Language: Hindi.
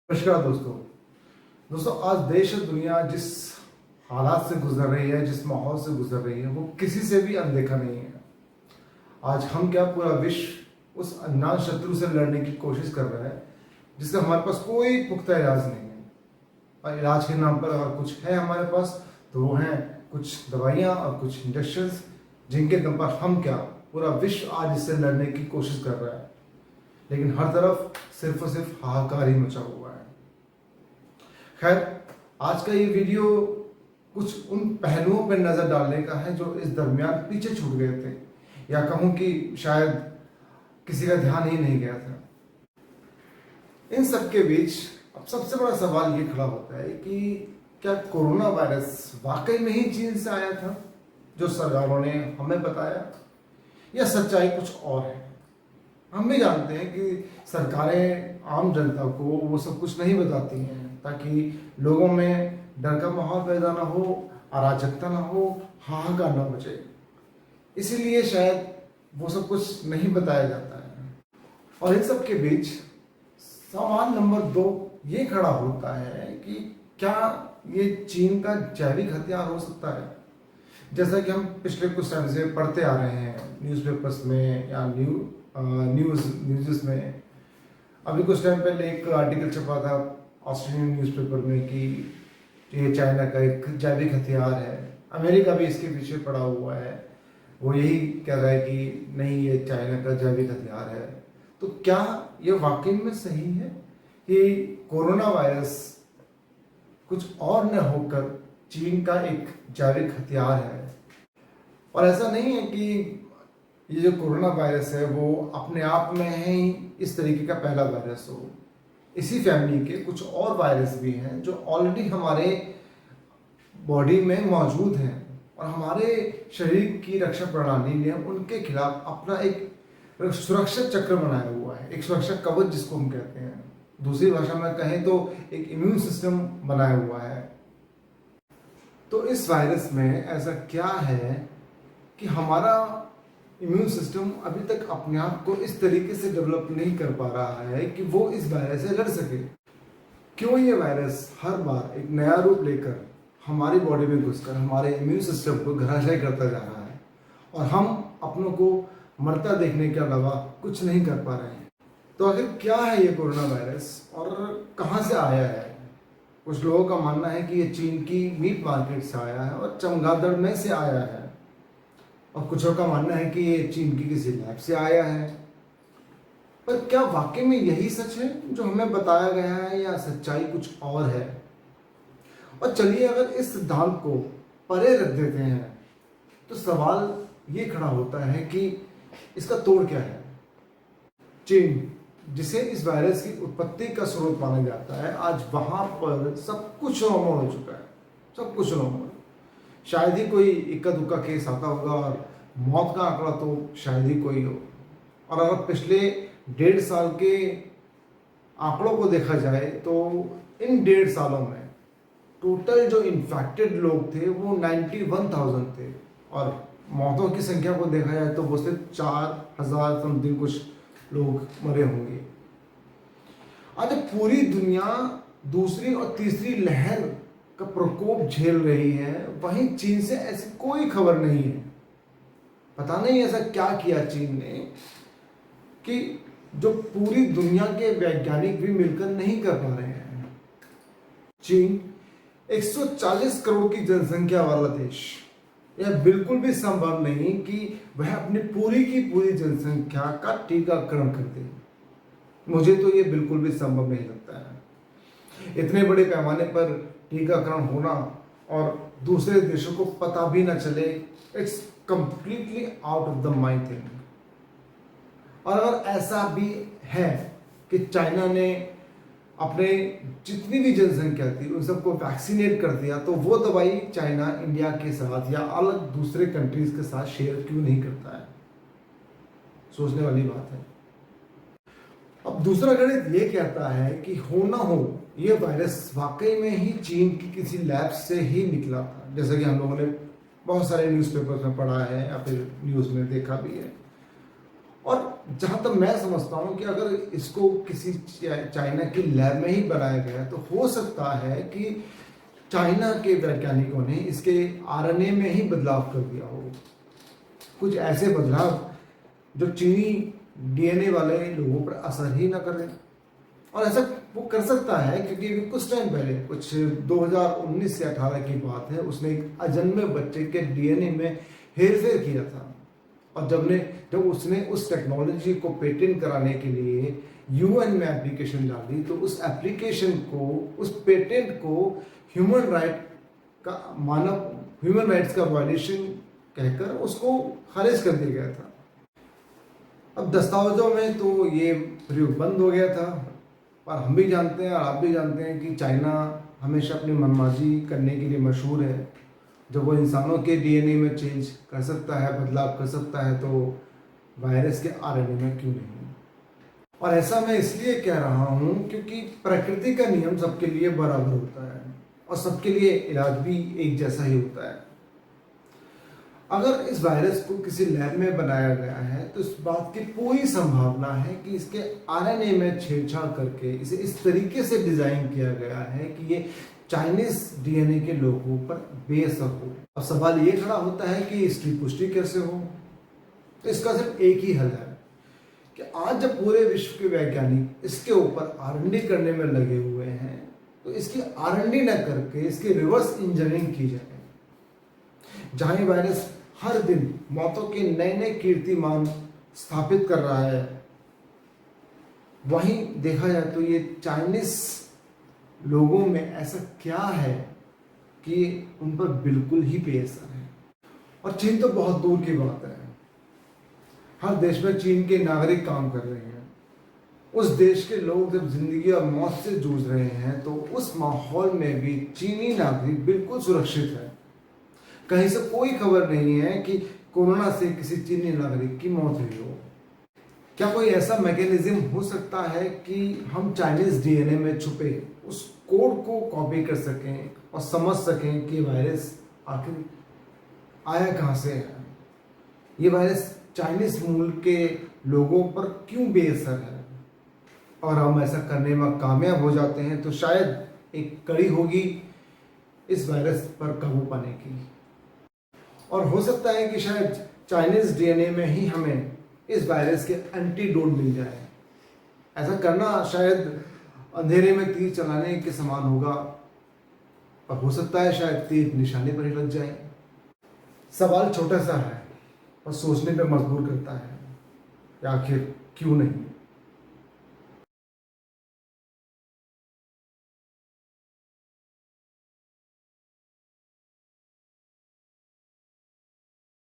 नमस्कार दोस्तों आज देश और दुनिया जिस हालात से गुजर रही है, जिस माहौल से गुजर रही है, वो किसी से भी अनदेखा नहीं है। आज हम क्या, पूरा विश्व उस अनजान शत्रु से लड़ने की कोशिश कर रहा है जिसका हमारे पास कोई पुख्ता इलाज नहीं है। और इलाज के नाम पर अगर कुछ है हमारे पास तो वो हैं कुछ दवाइयाँ और कुछ इंजेक्शन, जिनके दम पर हम क्या, पूरा विश्व आज इससे लड़ने की कोशिश कर रहा है। लेकिन हर तरफ सिर्फ और सिर्फ हाहाकार ही मचा हुआ है। खैर, आज का ये वीडियो कुछ उन पहलुओं पर नजर डालने का है जो इस दरमियान पीछे छूट गए थे, या कहूं कि शायद किसी का ध्यान ही नहीं गया था। इन सब के बीच अब सबसे बड़ा सवाल ये खड़ा होता है कि क्या कोरोना वायरस वाकई में ही चीन से आया था, जो सरकारों ने हमें बताया, या सच्चाई कुछ और है। हम भी जानते हैं कि सरकारें आम जनता को वो सब कुछ नहीं बताती हैं ताकि लोगों में डर का माहौल पैदा ना हो, अराजकता ना हो, हाहाकार ना मचे। इसीलिए शायद वो सब कुछ नहीं बताया जाता है। और इन सब के बीच सवाल नंबर 2 ये खड़ा होता है कि क्या ये चीन का जैविक हथियार हो सकता है। जैसा कि हम पिछले कुछ टाइम से पढ़ते आ रहे हैं न्यूज़पेपर्स में या न्यूज़ में। अभी कुछ टाइम पहले एक आर्टिकल छपा था ऑस्ट्रेलियन न्यूज़पेपर में कि ये चाइना का एक जैविक हथियार है। अमेरिका भी इसके पीछे पड़ा हुआ है, वो यही कह रहा है कि नहीं, ये चाइना का जैविक हथियार है। तो क्या ये वाकई में सही है कि कोरोना वायरस कुछ और न होकर चीन का एक जैविक हथियार है? और ऐसा नहीं है कि ये जो कोरोना वायरस है वो अपने आप में ही इस तरीके का पहला वायरस हो। इसी फैमिली के कुछ और वायरस भी हैं जो ऑलरेडी हमारे बॉडी में मौजूद हैं, और हमारे शरीर की रक्षा प्रणाली ने उनके खिलाफ अपना एक सुरक्षा चक्र बनाया हुआ है, एक सुरक्षा कवच जिसको हम कहते हैं। दूसरी भाषा में कहें तो एक इम्यून सिस्टम बनाया हुआ है। तो इस वायरस में ऐसा क्या है कि हमारा इम्यून सिस्टम अभी तक अपने आप को इस तरीके से डेवलप नहीं कर पा रहा है कि वो इस वायरस से लड़ सके? क्यों ये वायरस हर बार एक नया रूप लेकर हमारी बॉडी में घुसकर हमारे इम्यून सिस्टम को धराशायी करता जा रहा है, और हम अपनों को मरता देखने के अलावा कुछ नहीं कर पा रहे हैं? तो आखिर क्या है ये कोरोना वायरस और कहाँ से आया है? कुछ लोगों का मानना है कि ये चीन की मीट मार्केट से आया है और चमगादड़ में से आया है, और कुछ का मानना है कि ये चीन की किसी लैब से आया है। पर क्या वाकई में यही सच है जो हमें बताया गया है, या सच्चाई कुछ और है? और चलिए, अगर इस सिद्धांत को परे रख देते हैं तो सवाल ये खड़ा होता है कि इसका तोड़ क्या है। चीन, जिसे इस वायरस की उत्पत्ति का स्रोत माना जाता है, आज वहां पर सब कुछ नॉर्मल हो चुका है, सब कुछ नॉर्मल। शायद ही कोई इक्का दुक्का केस आता होगा, और मौत का आंकड़ा तो शायद ही कोई हो। और अगर पिछले 1.5 साल के आंकड़ों को देखा जाए तो इन 1.5 सालों में टोटल जो इन्फेक्टेड लोग थे वो 91,000 थे, और मौतों की संख्या को देखा जाए तो वो सिर्फ 4,000 समथिंग कुछ लोग मरे होंगे। आज पूरी दुनिया दूसरी और तीसरी लहर का प्रकोप झेल रही है, वहीं चीन से ऐसी कोई खबर नहीं है। पता नहीं ऐसा क्या किया चीन ने कि जो पूरी दुनिया के वैज्ञानिक भी मिलकर नहीं कर पा रहे हैं। चीन 140 करोड़ की जनसंख्या वाला देश, यह बिल्कुल भी संभव नहीं कि वह अपनी पूरी की पूरी जनसंख्या का टीकाकरण कर दे। मुझे तो यह बिल्कुल भी संभव नहीं लगता है। इतने बड़े पैमाने पर टीकाकरण होना और दूसरे देशों को पता भी ना चले, it's completely out of the mind thing. और अगर ऐसा भी है कि चाइना ने अपने जितनी भी जनसंख्या थी उन सबको वैक्सीनेट कर दिया, तो वो दवाई चाइना इंडिया के साथ या अलग दूसरे कंट्रीज के साथ शेयर क्यों नहीं करता है? सोचने वाली बात है। अब दूसरा गणित ये कहता है कि हो ना हो ये वायरस वाकई में ही चीन की किसी लैब से ही निकला था, जैसा कि हम लोगों ने बहुत सारे न्यूज़पेपर्स में पढ़ा है या फिर न्यूज़ में देखा भी है। और जहां तक मैं समझता हूं कि अगर इसको किसी चाइना की लैब में ही बनाया गया है, तो हो सकता है कि चाइना के वैज्ञानिकों ने इसके आरएनए में ही बदलाव कर दिया हो, कुछ ऐसे बदलाव जो चीनी डीएनए वाले लोगों पर असर ही ना करें। और ऐसा वो कर सकता है क्योंकि अभी कुछ टाइम पहले, कुछ 2019 से 18 की बात है, उसने एक अजन्मे बच्चे के डीएनए में हेरफेर किया था। और जब उसने उस टेक्नोलॉजी को पेटेंट कराने के लिए यूएन में एप्लीकेशन डाली, तो उस एप्लीकेशन को, उस पेटेंट को ह्यूमन राइट्स का वायलेशन कहकर उसको खारिज कर दिया गया था। अब दस्तावेजों में तो ये प्रयोग बंद हो गया था, पर हम भी जानते हैं और आप भी जानते हैं कि चाइना हमेशा अपनी मनमाजी करने के लिए मशहूर है। जब वो इंसानों के डीएनए में चेंज कर सकता है, बदलाव कर सकता है, तो वायरस के आरएनए में क्यों नहीं। और ऐसा मैं इसलिए कह रहा हूँ क्योंकि प्रकृति का नियम सबके लिए बराबर होता है और सबके लिए इलाज भी एक जैसा ही होता है। अगर इस वायरस को किसी लैब में बनाया गया है, तो इस बात की पूरी संभावना है कि इसके आरएनए में छेड़छाड़ करके इसे इस तरीके से डिजाइन किया गया है कि ये चाइनीज डीएनए के लोगों पर बेअसर हो। अब सवाल ये खड़ा होता है कि इसकी पुष्टि कैसे हो। तो इसका सिर्फ एक ही हल है कि आज जब पूरे विश्व के वैज्ञानिक इसके ऊपर आर&डी करने में लगे हुए हैं, तो इसकी आर&डी न करके इसकी रिवर्स इंजीनियरिंग की जाए। जहां ये वायरस हर दिन मौतों के नए नए कीर्तिमान स्थापित कर रहा है, वहीं देखा जाए तो ये चाइनीज लोगों में ऐसा क्या है कि उन पर बिल्कुल ही बेअसर है। और चीन तो बहुत दूर की बात है, हर देश में चीन के नागरिक काम कर रहे हैं। उस देश के लोग जब जिंदगी और मौत से जूझ रहे हैं, तो उस माहौल में भी चीनी नागरिक बिल्कुल सुरक्षित है। कहीं से कोई खबर नहीं है कि कोरोना से किसी चीनी नागरिक की मौत हुई हो। क्या कोई ऐसा मैकेनिज्म हो सकता है कि हम चाइनीज डीएनए में छुपे उस कोड को कॉपी कर सकें और समझ सकें कि वायरस आखिर आया कहां से है, ये वायरस चाइनीज मूल के लोगों पर क्यों बेअसर है, और हम ऐसा करने में कामयाब हो जाते हैं तो शायद एक कड़ी होगी इस वायरस पर काबू पाने की। और हो सकता है कि शायद चाइनीज डीएनए में ही हमें इस वायरस के एंटीडोट मिल जाए। ऐसा करना शायद अंधेरे में तीर चलाने के समान होगा, और हो सकता है शायद तीर निशाने पर ही लग जाए। सवाल छोटा सा है और सोचने पर मजबूर करता है कि आखिर क्यों नहीं।